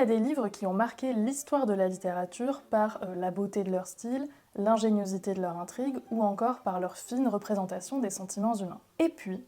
a des livres qui ont marqué l'histoire de la littérature par la beauté de leur style, l'ingéniosité de leur intrigue ou encore par leur fine représentation des sentiments humains. Et puis,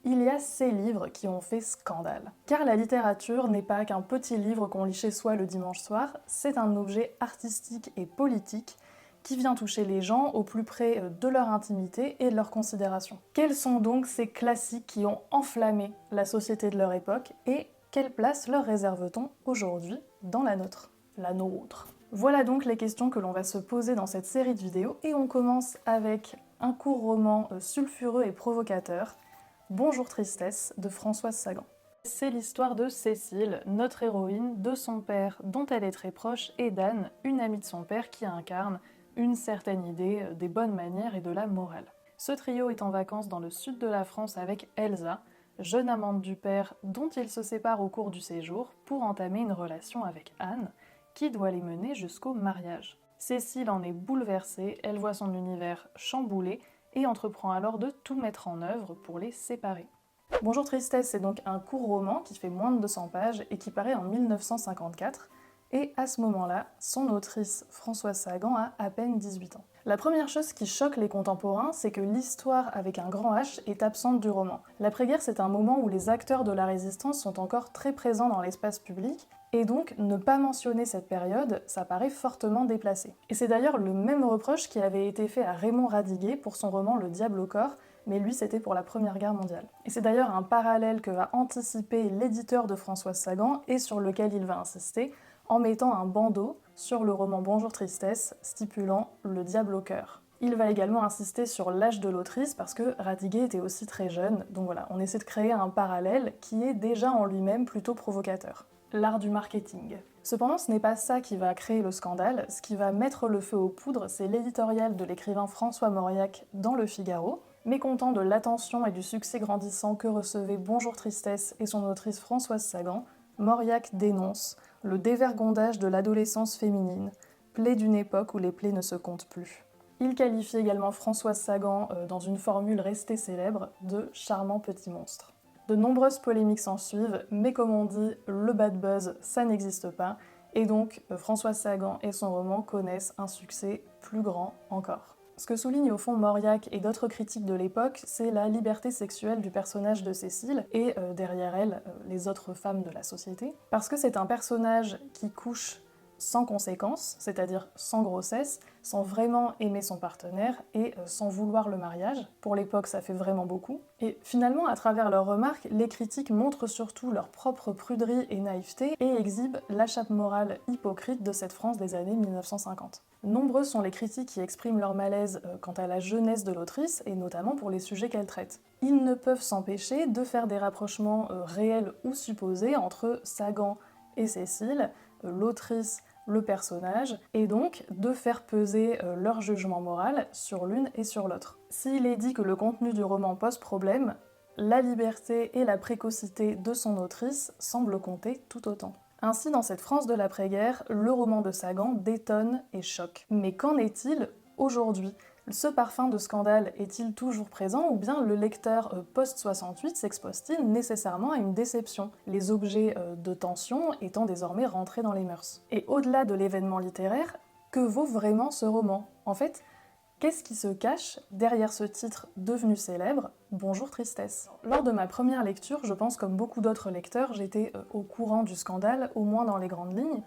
il y a ces livres qui ont fait scandale. Car la littérature n'est pas qu'un petit livre qu'on lit chez soi le dimanche soir, c'est un objet artistique et politique qui vient toucher les gens au plus près de leur intimité et de leur considération. Quels sont donc ces classiques qui ont enflammé la société de leur époque et quelle place leur réserve-t-on aujourd'hui dans la nôtre, la nôtre? Voilà donc les questions que l'on va se poser dans cette série de vidéos et on commence avec un court roman sulfureux et provocateur, Bonjour Tristesse de Françoise Sagan. C'est l'histoire de Cécile, notre héroïne, de son père dont elle est très proche et d'Anne, une amie de son père qui incarne une certaine idée des bonnes manières et de la morale. Ce trio est en vacances dans le sud de la France avec Elsa, jeune amante du père dont il se sépare au cours du séjour pour entamer une relation avec Anne qui doit les mener jusqu'au mariage. Cécile en est bouleversée, elle voit son univers chamboulé et entreprend alors de tout mettre en œuvre pour les séparer. Bonjour Tristesse, c'est donc un court roman qui fait moins de 200 pages et qui paraît en 1954, et à ce moment-là, son autrice Françoise Sagan a à peine 18 ans. La première chose qui choque les contemporains, c'est que l'histoire avec un grand H est absente du roman. L'après-guerre, c'est un moment où les acteurs de la résistance sont encore très présents dans l'espace public, et donc ne pas mentionner cette période, ça paraît fortement déplacé. Et c'est d'ailleurs le même reproche qui avait été fait à Raymond Radiguet pour son roman Le Diable au corps, mais lui c'était pour la Première Guerre mondiale. Et c'est d'ailleurs un parallèle que va anticiper l'éditeur de Françoise Sagan et sur lequel il va insister, en mettant un bandeau sur le roman Bonjour Tristesse, stipulant Le Diable au cœur. Il va également insister sur l'âge de l'autrice parce que Radiguet était aussi très jeune, donc voilà, on essaie de créer un parallèle qui est déjà en lui-même plutôt provocateur. L'art du marketing. Cependant, ce n'est pas ça qui va créer le scandale, ce qui va mettre le feu aux poudres, c'est l'éditorial de l'écrivain François Mauriac dans Le Figaro. Mécontent de l'attention et du succès grandissant que recevait Bonjour Tristesse et son autrice Françoise Sagan, Mauriac dénonce le dévergondage de l'adolescence féminine, plaie d'une époque où les plaies ne se comptent plus. Il qualifie également Françoise Sagan, dans une formule restée célèbre, de charmant petit monstre. De nombreuses polémiques s'ensuivent, mais comme on dit, le bad buzz, ça n'existe pas, et donc Françoise Sagan et son roman connaissent un succès plus grand encore. Ce que souligne au fond Mauriac et d'autres critiques de l'époque, c'est la liberté sexuelle du personnage de Cécile, et derrière elle, les autres femmes de la société, parce que c'est un personnage qui couche sans conséquence, c'est-à-dire sans grossesse, sans vraiment aimer son partenaire et sans vouloir le mariage. Pour l'époque, ça fait vraiment beaucoup. Et finalement, à travers leurs remarques, les critiques montrent surtout leur propre pruderie et naïveté et exhibent la chape morale hypocrite de cette France des années 1950. Nombreux sont les critiques qui expriment leur malaise quant à la jeunesse de l'autrice, et notamment pour les sujets qu'elle traite. Ils ne peuvent s'empêcher de faire des rapprochements réels ou supposés entre Sagan et Cécile, l'autrice, le personnage, et donc de faire peser leur jugement moral sur l'une et sur l'autre. S'il est dit que le contenu du roman pose problème, la liberté et la précocité de son autrice semblent compter tout autant. Ainsi, dans cette France de l'après-guerre, le roman de Sagan détonne et choque. Mais qu'en est-il aujourd'hui ? Ce parfum de scandale est-il toujours présent ou bien le lecteur post-68 s'expose-t-il nécessairement à une déception, les objets de tension étant désormais rentrés dans les mœurs? Et au-delà de l'événement littéraire, que vaut vraiment ce roman? En fait, qu'est-ce qui se cache derrière ce titre devenu célèbre, Bonjour Tristesse? Lors de ma première lecture, je pense comme beaucoup d'autres lecteurs, j'étais au courant du scandale, au moins dans les grandes lignes,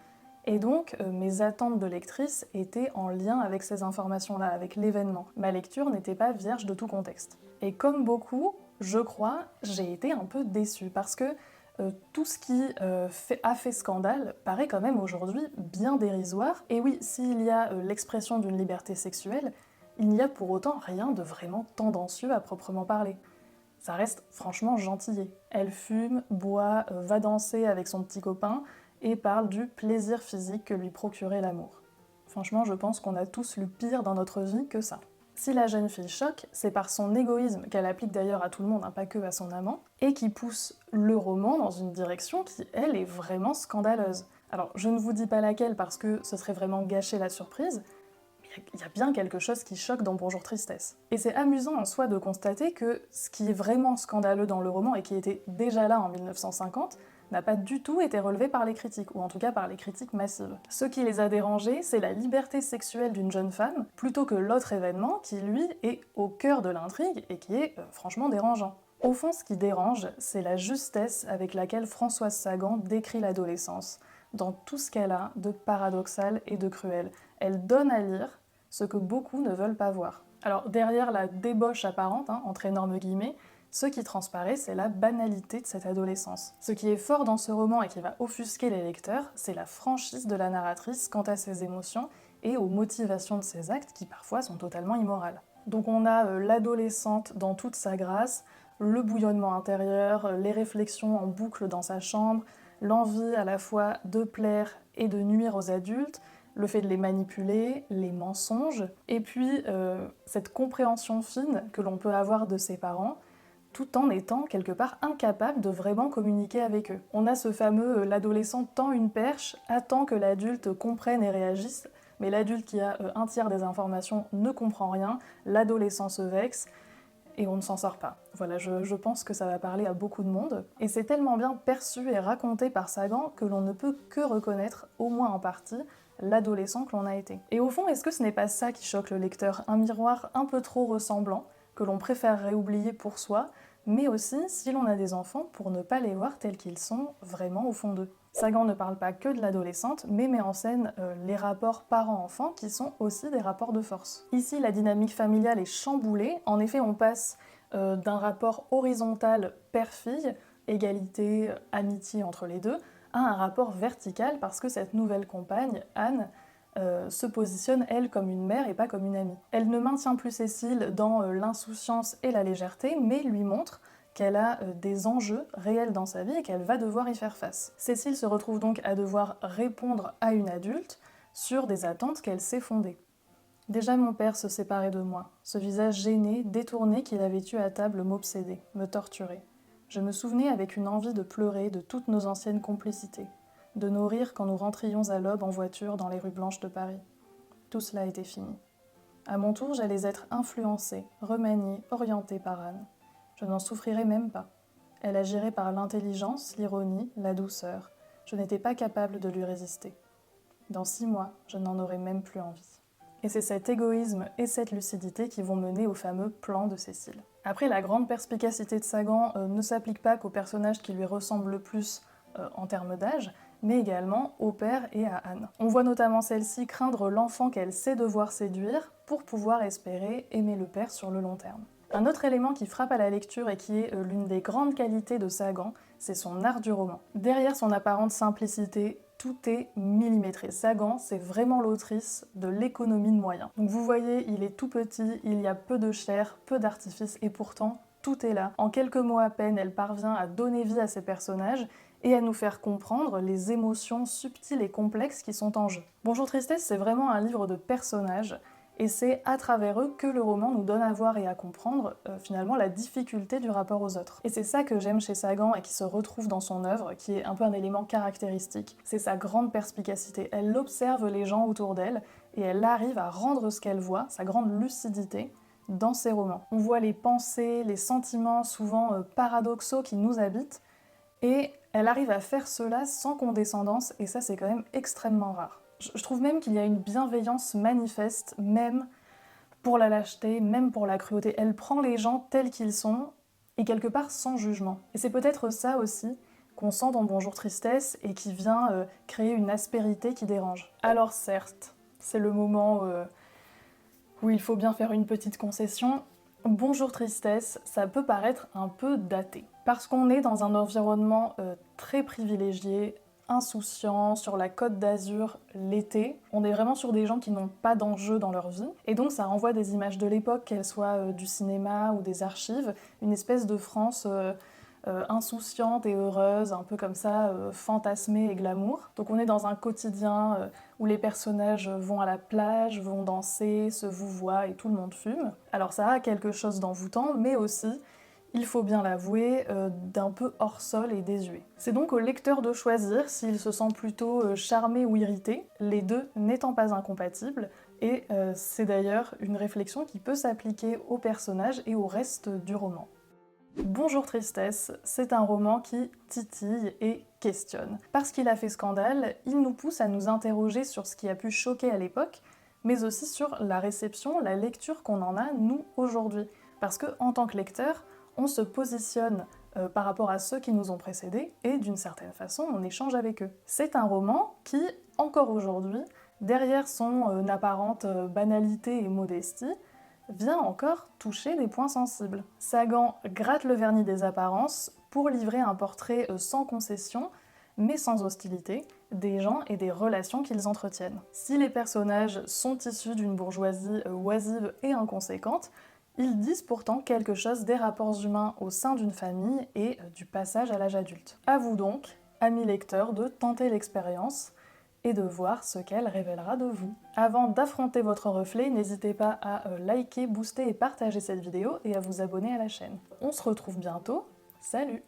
et donc mes attentes de lectrice étaient en lien avec ces informations-là, avec l'événement. Ma lecture n'était pas vierge de tout contexte. Et comme beaucoup, je crois, j'ai été un peu déçue, parce que tout ce qui a fait scandale paraît quand même aujourd'hui bien dérisoire. Et oui, s'il y a l'expression d'une liberté sexuelle, il n'y a pour autant rien de vraiment tendancieux à proprement parler. Ça reste franchement gentillé. Elle fume, boit, va danser avec son petit copain, et parle du plaisir physique que lui procurait l'amour. Franchement, je pense qu'on a tous lu pire dans notre vie que ça. Si la jeune fille choque, c'est par son égoïsme, qu'elle applique d'ailleurs à tout le monde, hein, pas que à son amant, et qui pousse le roman dans une direction qui, elle, est vraiment scandaleuse. Alors, je ne vous dis pas laquelle parce que ce serait vraiment gâcher la surprise, mais il y a bien quelque chose qui choque dans Bonjour Tristesse. Et c'est amusant en soi de constater que ce qui est vraiment scandaleux dans le roman, et qui était déjà là en 1950, n'a pas du tout été relevé par les critiques, ou en tout cas par les critiques massives. Ce qui les a dérangés, c'est la liberté sexuelle d'une jeune femme, plutôt que l'autre événement qui, lui, est au cœur de l'intrigue et qui est franchement dérangeant. Au fond, ce qui dérange, c'est la justesse avec laquelle Françoise Sagan décrit l'adolescence, dans tout ce qu'elle a de paradoxal et de cruel. Elle donne à lire ce que beaucoup ne veulent pas voir. Alors derrière la débauche apparente, entre énormes guillemets, ce qui transparaît, c'est la banalité de cette adolescence. Ce qui est fort dans ce roman et qui va offusquer les lecteurs, c'est la franchise de la narratrice quant à ses émotions et aux motivations de ses actes qui parfois sont totalement immorales. Donc on a l'adolescente dans toute sa grâce, le bouillonnement intérieur, les réflexions en boucle dans sa chambre, l'envie à la fois de plaire et de nuire aux adultes, le fait de les manipuler, les mensonges, et puis cette compréhension fine que l'on peut avoir de ses parents, tout en étant quelque part incapable de vraiment communiquer avec eux. On a ce fameux l'adolescent tend une perche, attend que l'adulte comprenne et réagisse, mais l'adulte qui a un tiers des informations ne comprend rien, l'adolescent se vexe, et on ne s'en sort pas. Voilà, je pense que ça va parler à beaucoup de monde. Et c'est tellement bien perçu et raconté par Sagan que l'on ne peut que reconnaître, au moins en partie, l'adolescent que l'on a été. Et au fond, est-ce que ce n'est pas ça qui choque le lecteur? Un miroir un peu trop ressemblant, que l'on préférerait oublier pour soi, mais aussi, si l'on a des enfants, pour ne pas les voir tels qu'ils sont vraiment au fond d'eux. Sagan ne parle pas que de l'adolescente, mais met en scène les rapports parents-enfants qui sont aussi des rapports de force. Ici, la dynamique familiale est chamboulée. En effet, on passe d'un rapport horizontal père-fille, égalité, amitié entre les deux, à un rapport vertical parce que cette nouvelle compagne, Anne, se positionne, elle, comme une mère et pas comme une amie. Elle ne maintient plus Cécile dans l'insouciance et la légèreté, mais lui montre qu'elle a des enjeux réels dans sa vie et qu'elle va devoir y faire face. Cécile se retrouve donc à devoir répondre à une adulte sur des attentes qu'elle s'est fondées. Déjà mon père se séparait de moi. Ce visage gêné, détourné qu'il avait eu à table m'obsédait, me torturait. Je me souvenais avec une envie de pleurer de toutes nos anciennes complicités, de nos rires quand nous rentrions à l'aube en voiture dans les rues blanches de Paris. Tout cela était fini. À mon tour, j'allais être influencée, remaniée, orientée par Anne. Je n'en souffrirais même pas. Elle agirait par l'intelligence, l'ironie, la douceur. Je n'étais pas capable de lui résister. Dans 6 mois, je n'en aurais même plus envie. Et c'est cet égoïsme et cette lucidité qui vont mener au fameux plan de Cécile. Après, la grande perspicacité de Sagan ne s'applique pas qu'au personnage qui lui ressemble le plus en termes d'âge, mais également au père et à Anne. On voit notamment celle-ci craindre l'enfant qu'elle sait devoir séduire pour pouvoir espérer aimer le père sur le long terme. Un autre élément qui frappe à la lecture et qui est l'une des grandes qualités de Sagan, c'est son art du roman. Derrière son apparente simplicité, tout est millimétré. Sagan, c'est vraiment l'autrice de l'économie de moyens. Donc vous voyez, il est tout petit, il y a peu de chair, peu d'artifice, et pourtant, tout est là. En quelques mots à peine, elle parvient à donner vie à ses personnages et à nous faire comprendre les émotions subtiles et complexes qui sont en jeu. Bonjour Tristesse, c'est vraiment un livre de personnages, et c'est à travers eux que le roman nous donne à voir et à comprendre finalement la difficulté du rapport aux autres. Et c'est ça que j'aime chez Sagan et qui se retrouve dans son œuvre, qui est un peu un élément caractéristique. C'est sa grande perspicacité. Elle observe les gens autour d'elle et elle arrive à rendre ce qu'elle voit, sa grande lucidité, dans ses romans. On voit les pensées, les sentiments souvent paradoxaux qui nous habitent, et elle arrive à faire cela sans condescendance, et ça c'est quand même extrêmement rare. Je trouve même qu'il y a une bienveillance manifeste, même pour la lâcheté, même pour la cruauté. Elle prend les gens tels qu'ils sont, et quelque part sans jugement. Et c'est peut-être ça aussi qu'on sent dans Bonjour Tristesse, et qui vient créer une aspérité qui dérange. Alors certes, c'est le moment où il faut bien faire une petite concession. Bonjour Tristesse, ça peut paraître un peu daté. Parce qu'on est dans un environnement très privilégié, insouciant, sur la Côte d'Azur l'été. On est vraiment sur des gens qui n'ont pas d'enjeu dans leur vie. Et donc ça renvoie des images de l'époque, qu'elles soient du cinéma ou des archives, une espèce de France insouciante et heureuse, un peu comme ça, fantasmée et glamour. Donc on est dans un quotidien où les personnages vont à la plage, vont danser, se vouvoient et tout le monde fume. Alors ça a quelque chose d'envoûtant, mais aussi, il faut bien l'avouer, d'un peu hors sol et désuet. C'est donc au lecteur de choisir s'il se sent plutôt charmé ou irrité, les deux n'étant pas incompatibles, et c'est d'ailleurs une réflexion qui peut s'appliquer aux personnages et au reste du roman. Bonjour Tristesse, c'est un roman qui titille et questionne. Parce qu'il a fait scandale, il nous pousse à nous interroger sur ce qui a pu choquer à l'époque, mais aussi sur la réception, la lecture qu'on en a, nous, aujourd'hui. Parce que, en tant que lecteur, on se positionne par rapport à ceux qui nous ont précédés, et d'une certaine façon, on échange avec eux. C'est un roman qui, encore aujourd'hui, derrière son apparente banalité et modestie, vient encore toucher des points sensibles. Sagan gratte le vernis des apparences pour livrer un portrait sans concession, mais sans hostilité, des gens et des relations qu'ils entretiennent. Si les personnages sont issus d'une bourgeoisie oisive et inconséquente, ils disent pourtant quelque chose des rapports humains au sein d'une famille et du passage à l'âge adulte. À vous donc, amis lecteurs, de tenter l'expérience et de voir ce qu'elle révélera de vous. Avant d'affronter votre reflet, n'hésitez pas à liker, booster et partager cette vidéo et à vous abonner à la chaîne. On se retrouve bientôt, salut!